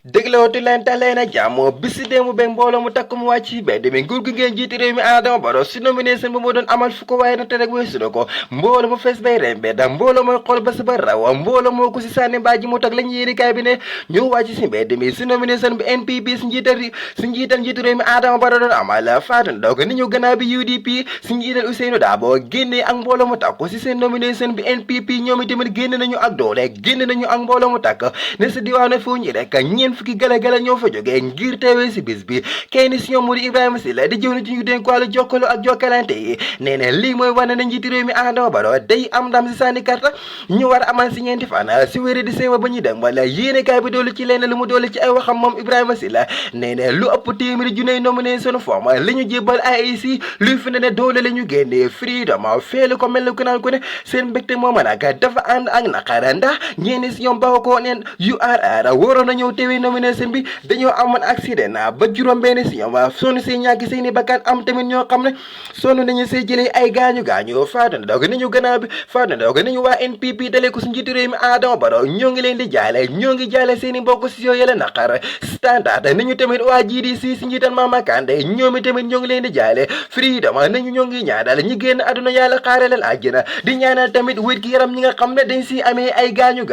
déglootu leen talee na jàmm bisi déemu beeg mbooloo mu takk mu wàcc ci mbedd mi nguur gi ngeen jiiti réew mi Adama Barrow si nomination bu mu doon amal fu ko waaye na te rek weesu na ko mbooloo mu fees bay rembe da mbooloo mooy xool ba sa ba raw mbooloo moo ko si sànni mbaaji mu tag lañ yéenikaay bi ne ñu wàcc si mbedd mi si nomination bi NPP si njiital njiitu réew mi Adama Barrow doon amal Fatou Ndao ni ñu gannaaw bi UDP si njiital Ousseynou Dabo génnee ak mbooloo mu takku si seen nomination bi NPP ñoom itamit génn nañu ak doole génn nañu ak mbooloo mu takk ne sa diwaanu fu ñi rek fukki gala ñoo fa jógee ngir teewee si bis bi kenn si ñoom mu di Ibrahima Silla di jëw na ci ñu dénk wàllu jokkaloo ak jokkalante yi nee na lii mooy wane na njiiti réew mi Adama Barrow day am ndam si sànni karta ñu war a amal si ñeenti fan si wéeri décembre ba ñu dem wala yéenekaay bi doolu ci lenn lu mu doolu ci ay waxam moom Ibrahima Silla nee na lu ëpp téeméeri junni nomination form li ñu jébbal IEC luy fi ne doole la ñu génnee freedom feelu ko mel ko naan ko ne seen mbégte moom nag dafa ànd ak naqara ndax ñenn si ñoom bawa ko neen URR waroon na ñëw teewee nomination bi dañoo amoon accident ba juróom benn si ñoom sonn see ñàkk seeni bakkan am tamit ñoo xam ne sonn nañu see jëlee ay gaañu Fatou Ndao ni ñu gannaaw bi Fatou Ndao ni ñu waa NPP dalee ko si njiitu réew mi Adama Barrow ñoo ngi leen di jaale ñoo ngi jaale seeni mbokk si yoo yële naqar standard ni ñu tamit waa GDC si njiital Mama Kandeh ñoomi tamit ñoo ngi leen di jaale freedom nañu ñoo ngi ñaanal ñi génn àdduna yàlla xaaralal àjjana di ñaanal tamit wér gi yaram ñi nga xam ne dañ si amee ay gaañu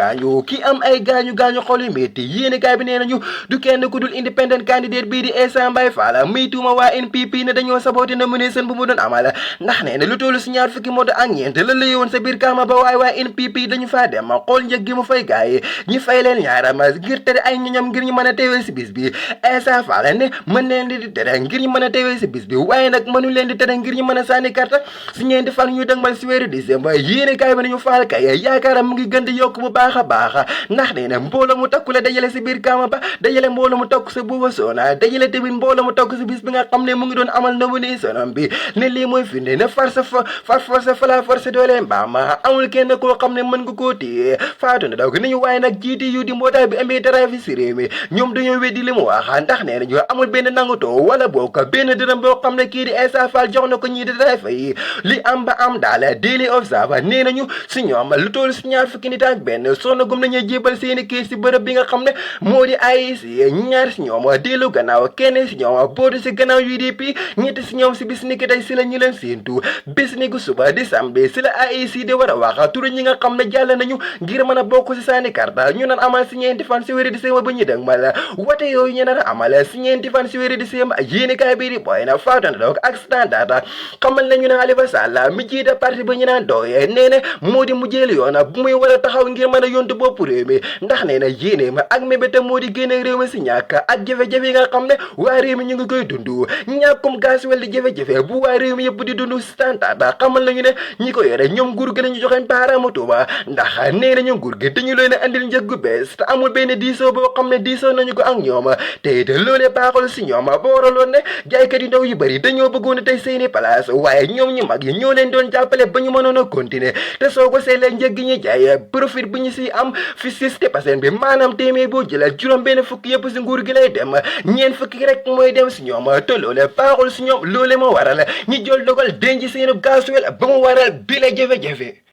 ki am ay gaañu xol yu métti yéenekaay bi nee nañu du kenn ku dul independent candidate bii di Essa Mbaye Fall muy tuuma waa NPP ne dañoo saboté nomination bu mu doon amal ndax nee na lu tollu si ñaar fukki moto ak ñeent la lay woon sa biir kaama ba waaye waa NPP dañu faa dem xool njëg gi mu fay gaay ñi fay leen ñaaram ngir tere ay ñoñam ngir ñu mën a teewee si bis bi Essa Fall ne mën leen di tere ngir ñu mën a teewee si bis bi waaye nag mënu leen di tere ngir ñu mën a sànni karta si ñeenti fan ñu dëgmal si weeru décembre yéenekaay bi nañu Fall kay yaakaaram mu ngi gën di yokk bu baax a baax ndax nee na mbooloo mu takku la dajale si biir kaama ba dajale mbooloo mu tokk sa buuba soona dajale tamit mbooloo mu tokk si bis bi nga xam ne mu ngi doon amal nomination bi ne lii mooy firnde ne force fala force doole mbaam amul kenn koo xam ne mën nga koo téye Fatou Ndao ni ñu waaye nag jiiti yu di mbootaay bi amee dara fi si réew mi ñoom dañoo weddi li mu wax ndax nee nañu amul benn nangutoo wala bokk benn dërëm boo xam ne kii di Essa Fall jox na ko ñii di dara fay li am ba am daal Daily Observer nee nañu si ñoom lu toll si ñaar fukki nit ak benn soona gum nañuy jébal seeni kii si bërëb bi nga xam ne moo di IEC ñaar si ñoom dellu gannaaw kenn si ñoom boodu si gannaaw UDP ñetti si ñoom si bis ni ki tey si la ñu leen séentu bis ni ku suba di samedi si la IEC di war a wax turu ñi nga xam ne jàll nañu ngir mën a bokk si sànni karta ñu naan amal si ñeenti fan si wéeri décembre ba ñu dëgmal wate yooyu ñu naan amal si ñeenti fan si wéeri décembre yéenekaay bii di boy na Fatou Ndao ak standard xamal nañu ne Halifa Sallah mi jiite parti ba ñu naan dooye nee na moo di mujjeel yoon bu muy war a taxaw ngir mën a yontu bopp réew mi ndax nee na yéene ma ak mébéta moo di génne réew mi si ñàkk ak jafe-jafe yi nga xam ne waa réew mi ñu ngi koy dund ñàkkum gaz wel di jafe-jafe bu waa réew mi yëpp di dund standard xamal nañu ne ñi ko yore ñoom nguur gi lañu joxeñ baaraamu tuuba ndax nee nañu nguur gi dañu leen a andil njëg gu bees te amul benn diisoo boo xam ne diisoo nañu ko ak ñoom te loolee baaxul si ñoom ba waraloon ne jaaykat yu ndaw yu bëri dañoo bëggoon a tey seeni place waaye ñoom ñu mag yi ñoo leen doon jàppale ba ñu mënoon a continuer te soo ko seetlee njëg gi ñu jaay profit bu ñu si am fi 60% bi maanaam téeméer boo jëlal juróom benn fukki yëpp si nguur gi lay dem ñeen fukki rek mooy dem si ñoom te loole baaxul si ñoom loole moo waral ñi jël dogal denc seenu gaasuwel ba mu waral bi la jafe-jafe